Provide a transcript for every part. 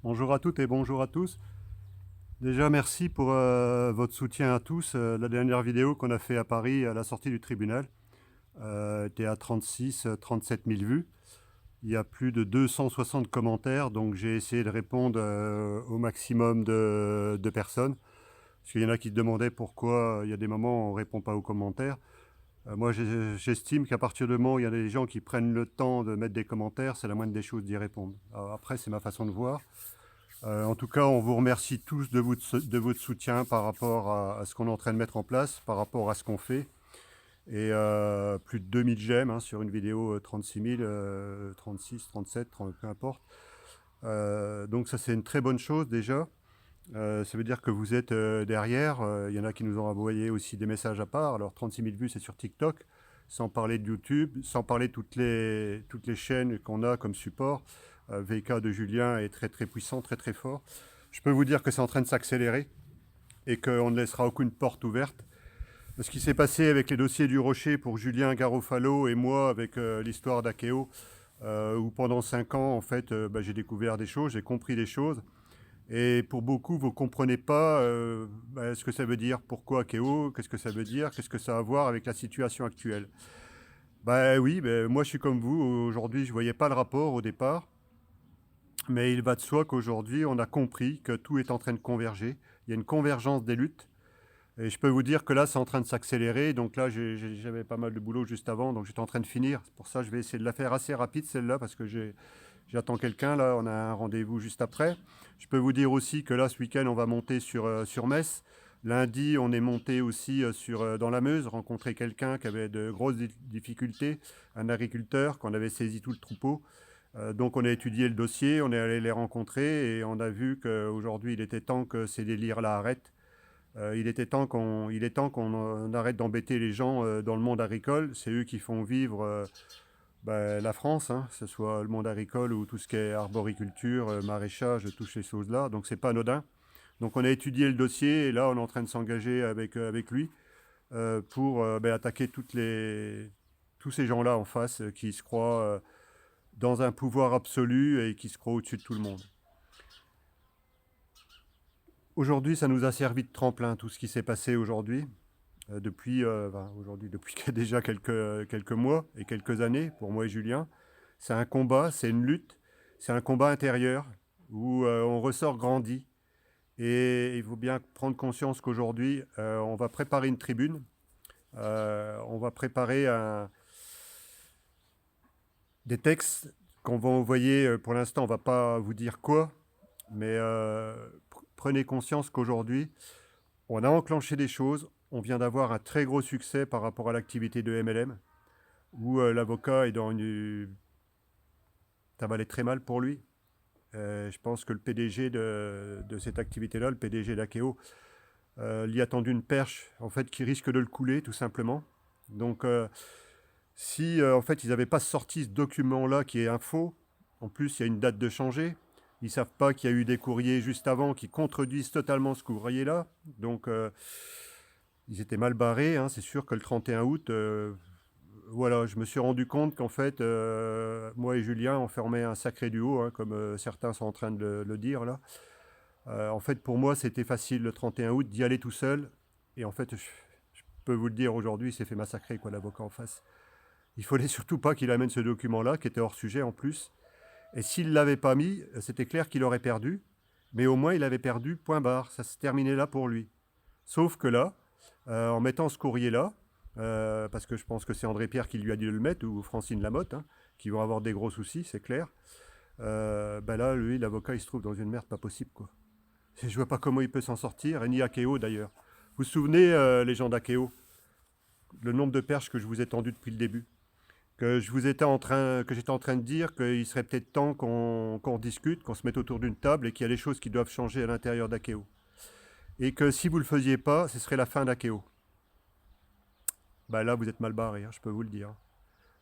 Bonjour à toutes et bonjour à tous. Déjà, merci pour votre soutien à tous. La dernière vidéo qu'on a fait à Paris à la sortie du tribunal était à 36-37 000 vues. Il y a plus de 260 commentaires, donc j'ai essayé de répondre au maximum de personnes. Parce qu'il y en a qui se demandaient pourquoi il y a des moments où on ne répond pas aux commentaires. Moi, j'estime qu'à partir du moment où il y a des gens qui prennent le temps de mettre des commentaires, c'est la moindre des choses d'y répondre. Alors après, c'est ma façon de voir. En tout cas, on vous remercie tous de votre soutien par rapport à ce qu'on est en train de mettre en place, par rapport à ce qu'on fait. Et plus de 2000 j'aime hein, sur une vidéo 36 000, 36, 37, 30, peu importe. Donc ça, c'est une très bonne chose déjà. Ça veut dire que vous êtes derrière. Il y en a qui nous ont envoyé aussi des messages à part. Alors 36 000 vues, c'est sur TikTok, sans parler de YouTube, sans parler de toutes les chaînes qu'on a comme support. VK de Julien est très très puissant, très très fort. Je peux vous dire que c'est en train de s'accélérer et qu'on ne laissera aucune porte ouverte. Ce qui s'est passé avec les dossiers du Rocher pour Julien Garofalo et moi avec l'histoire d'Akeo, où pendant 5 ans, en fait, j'ai découvert des choses, j'ai compris des choses. Et pour beaucoup, vous ne comprenez pas ce que ça veut dire, pourquoi Akeo, qu'est-ce que ça veut dire, qu'est-ce que ça a à voir avec la situation actuelle. Oui, moi je suis comme vous, aujourd'hui je ne voyais pas le rapport au départ, mais il va de soi qu'aujourd'hui on a compris que tout est en train de converger, il y a une convergence des luttes, et je peux vous dire que là c'est en train de s'accélérer, donc là j'avais pas mal de boulot juste avant, donc j'étais en train de finir, pour ça je vais essayer de la faire assez rapide celle-là, parce que j'attends quelqu'un, là, on a un rendez-vous juste après. Je peux vous dire aussi que là, ce week-end, on va monter sur Metz. Lundi, on est monté aussi dans la Meuse, rencontrer quelqu'un qui avait de grosses difficultés, un agriculteur, qu'on avait saisi tout le troupeau. Donc on a étudié le dossier, on est allé les rencontrer et on a vu qu'aujourd'hui, il était temps que ces délires-là arrêtent. Il est temps qu'on arrête d'embêter les gens dans le monde agricole. C'est eux qui font vivre la France, hein, que ce soit le monde agricole ou tout ce qui est arboriculture, maraîchage, toutes ces choses-là. Donc c'est pas anodin. Donc on a étudié le dossier et là on est en train de s'engager avec lui pour attaquer tous ces gens-là en face qui se croient dans un pouvoir absolu et qui se croient au-dessus de tout le monde. Aujourd'hui, ça nous a servi de tremplin, tout ce qui s'est passé aujourd'hui, depuis déjà quelques mois et quelques années, pour moi et Julien. C'est un combat, c'est une lutte, c'est un combat intérieur où on ressort grandi. Et il faut bien prendre conscience qu'aujourd'hui, on va préparer une tribune, on va préparer des textes qu'on va envoyer. Pour l'instant, on ne va pas vous dire quoi, mais prenez conscience qu'aujourd'hui, on a enclenché des choses. On vient d'avoir un très gros succès par rapport à l'activité de MLM, où l'avocat est dans une... Ça va aller très mal pour lui. Je pense que le PDG de cette activité-là, le PDG d'Akeo, il y a tendu une perche en fait, qui risque de le couler, tout simplement. Donc, si en fait ils n'avaient pas sorti ce document-là qui est un faux, en plus il y a une date de changer, ils ne savent pas qu'il y a eu des courriers juste avant qui contredisent totalement ce courrier-là. Donc, ils étaient mal barrés. Hein. C'est sûr que le 31 août, voilà, je me suis rendu compte qu'en fait, moi et Julien, on formait un sacré duo, hein, comme certains sont en train de le dire là. En fait, pour moi, c'était facile le 31 août d'y aller tout seul. Et en fait, je peux vous le dire aujourd'hui, il s'est fait massacrer, quoi, l'avocat en face. Il fallait surtout pas qu'il amène ce document-là, qui était hors sujet en plus. Et s'il ne l'avait pas mis, c'était clair qu'il aurait perdu. Mais au moins, il avait perdu, point barre. Ça se terminait là pour lui. Sauf que là, en mettant ce courrier-là, parce que je pense que c'est André Pierre qui lui a dit de le mettre, ou Francine Lamotte, hein, qui vont avoir des gros soucis, c'est clair. Là, lui, l'avocat, il se trouve dans une merde pas possible, quoi. Je vois pas comment il peut s'en sortir, et ni Akeo d'ailleurs. Vous vous souvenez, les gens d'Akeo, le nombre de perches que je vous ai tendues depuis le début, que j'étais en train de dire qu'il serait peut-être temps qu'on discute, qu'on se mette autour d'une table et qu'il y a des choses qui doivent changer à l'intérieur d'Akeo. Et que si vous ne le faisiez pas, ce serait la fin d'Akeo. Là, vous êtes mal barré, hein, je peux vous le dire.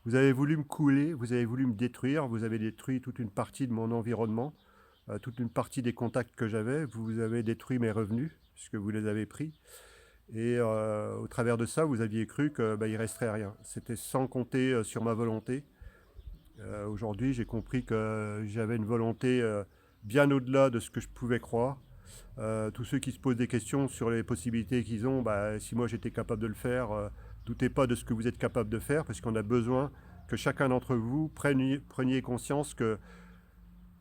Vous avez voulu me couler, vous avez voulu me détruire, vous avez détruit toute une partie de mon environnement, toute une partie des contacts que j'avais, vous avez détruit mes revenus, puisque vous les avez pris. Et au travers de ça, vous aviez cru qu'il ne resterait rien. C'était sans compter sur ma volonté. Aujourd'hui, j'ai compris que j'avais une volonté bien au-delà de ce que je pouvais croire. Tous ceux qui se posent des questions sur les possibilités qu'ils ont, si moi j'étais capable de le faire, doutez pas de ce que vous êtes capable de faire, parce qu'on a besoin que chacun d'entre vous preniez conscience que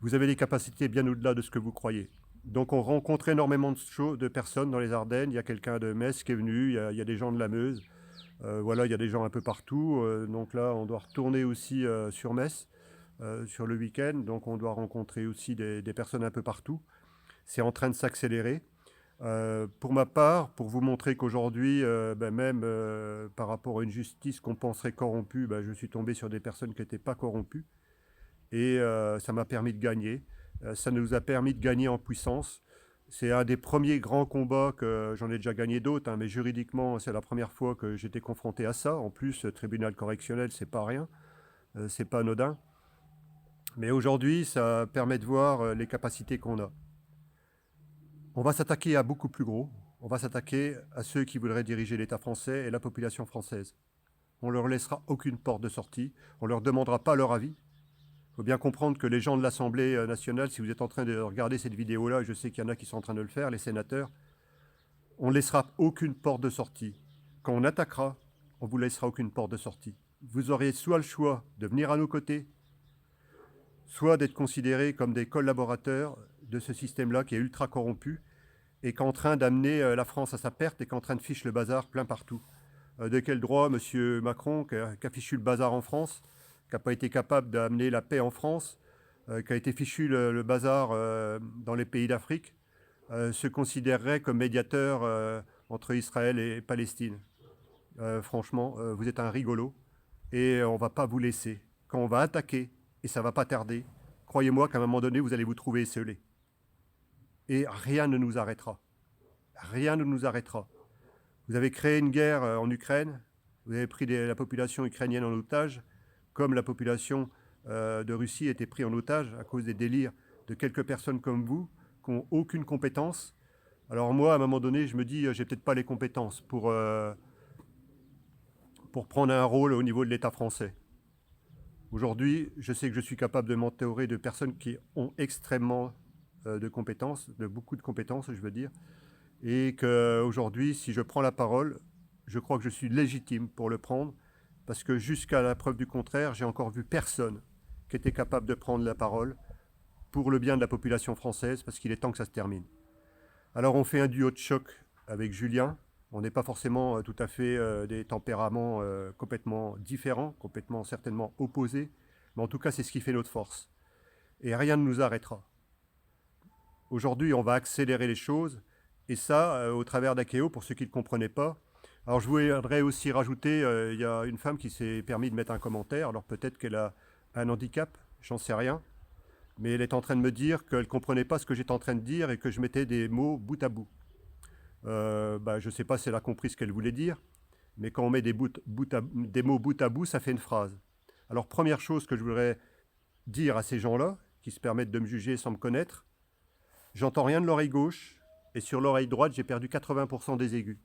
vous avez des capacités bien au-delà de ce que vous croyez. Donc on rencontre énormément de personnes dans les Ardennes. Il y a quelqu'un de Metz qui est venu, il y a des gens de la Meuse. Voilà, il y a des gens un peu partout. Donc là, on doit retourner aussi sur Metz, sur le week-end. Donc on doit rencontrer aussi des personnes un peu partout. C'est en train de s'accélérer. Pour ma part, pour vous montrer qu'aujourd'hui, même par rapport à une justice qu'on penserait corrompue, je suis tombé sur des personnes qui n'étaient pas corrompues. Et ça m'a permis de gagner. Ça nous a permis de gagner en puissance. C'est un des premiers grands combats que j'en ai déjà gagné d'autres, mais juridiquement, c'est la première fois que j'étais confronté à ça. En plus, tribunal correctionnel, c'est pas rien, c'est pas anodin. Mais aujourd'hui, ça permet de voir les capacités qu'on a. On va s'attaquer à beaucoup plus gros. On va s'attaquer à ceux qui voudraient diriger l'État français et la population française. On leur laissera aucune porte de sortie. On leur demandera pas leur avis. Il faut bien comprendre que les gens de l'Assemblée nationale, si vous êtes en train de regarder cette vidéo-là, je sais qu'il y en a qui sont en train de le faire, les sénateurs, on ne laissera aucune porte de sortie. Quand on attaquera, on ne vous laissera aucune porte de sortie. Vous aurez soit le choix de venir à nos côtés, soit d'être considérés comme des collaborateurs de ce système-là qui est ultra corrompu et qui est en train d'amener la France à sa perte et qui est en train de ficher le bazar plein partout. De quel droit, M. Macron, qui a fichu le bazar en France, qui n'a pas été capable d'amener la paix en France, qui a été fichu le bazar dans les pays d'Afrique, se considérerait comme médiateur entre Israël et Palestine. Franchement, vous êtes un rigolo et on ne va pas vous laisser. Quand on va attaquer, et ça ne va pas tarder, croyez-moi qu'à un moment donné, vous allez vous trouver esselé. Et rien ne nous arrêtera. Rien ne nous arrêtera. Vous avez créé une guerre en Ukraine, vous avez pris la population ukrainienne en otage, comme la population de Russie a été prise en otage à cause des délires de quelques personnes comme vous, qui n'ont aucune compétence. Alors moi, à un moment donné, je me dis, j'ai peut-être pas les compétences pour prendre un rôle au niveau de l'État français. Aujourd'hui, je sais que je suis capable de m'entourer de personnes qui ont extrêmement de compétences, de beaucoup de compétences, je veux dire, et qu'aujourd'hui, si je prends la parole, je crois que je suis légitime pour le prendre, parce que jusqu'à la preuve du contraire, j'ai encore vu personne qui était capable de prendre la parole pour le bien de la population française, parce qu'il est temps que ça se termine. Alors on fait un duo de choc avec Julien. On n'est pas forcément tout à fait des tempéraments complètement différents, complètement certainement opposés, mais en tout cas c'est ce qui fait notre force. Et rien ne nous arrêtera. Aujourd'hui, on va accélérer les choses, et ça, au travers d'Akeo, pour ceux qui ne comprenaient pas. Alors je voudrais aussi rajouter, il y a une femme qui s'est permis de mettre un commentaire, alors peut-être qu'elle a un handicap, j'en sais rien, mais elle est en train de me dire qu'elle ne comprenait pas ce que j'étais en train de dire et que je mettais des mots bout à bout. Je ne sais pas si elle a compris ce qu'elle voulait dire, mais quand on met des mots bout à bout, ça fait une phrase. Alors première chose que je voudrais dire à ces gens-là, qui se permettent de me juger sans me connaître, j'entends rien de l'oreille gauche, et sur l'oreille droite, j'ai perdu 80% des aigus.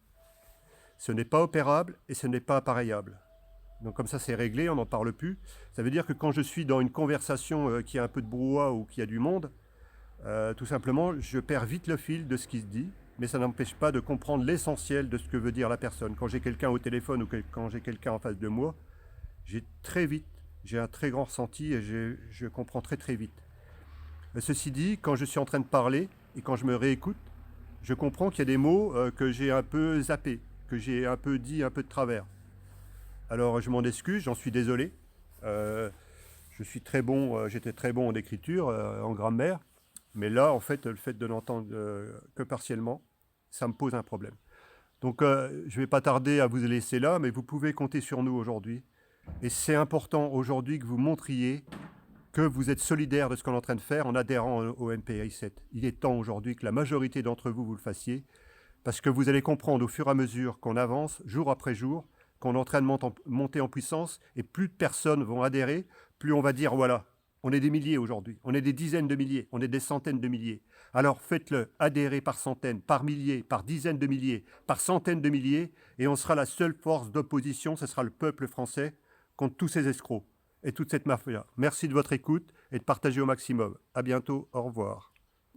Ce n'est pas opérable et ce n'est pas appareillable. Donc comme ça, c'est réglé, on n'en parle plus. Ça veut dire que quand je suis dans une conversation qui a un peu de brouhaha ou qui a du monde, tout simplement, je perds vite le fil de ce qui se dit, mais ça n'empêche pas de comprendre l'essentiel de ce que veut dire la personne. Quand j'ai quelqu'un au téléphone ou quand j'ai quelqu'un en face de moi, j'ai un très grand ressenti et je comprends très très vite. Ceci dit, quand je suis en train de parler et quand je me réécoute, je comprends qu'il y a des mots que j'ai un peu zappés, que j'ai un peu dit un peu de travers. Alors je m'en excuse, j'en suis désolé. J'étais très bon en écriture, en grammaire, mais là, en fait, le fait de n'entendre que partiellement, ça me pose un problème. Donc je ne vais pas tarder à vous laisser là, mais vous pouvez compter sur nous aujourd'hui. Et c'est important aujourd'hui que vous montriez que vous êtes solidaire de ce qu'on est en train de faire en adhérant au MPI 7. Il est temps aujourd'hui que la majorité d'entre vous, vous le fassiez, parce que vous allez comprendre au fur et à mesure qu'on avance, jour après jour, qu'on est en train de monter en puissance, et plus de personnes vont adhérer, plus on va dire, voilà, on est des milliers aujourd'hui, on est des dizaines de milliers, on est des centaines de milliers. Alors faites-le, adhérez par centaines, par milliers, par dizaines de milliers, par centaines de milliers, et on sera la seule force d'opposition, ce sera le peuple français contre tous ces escrocs. et toute cette mafia. Merci de votre écoute et de partager au maximum. À bientôt, au revoir.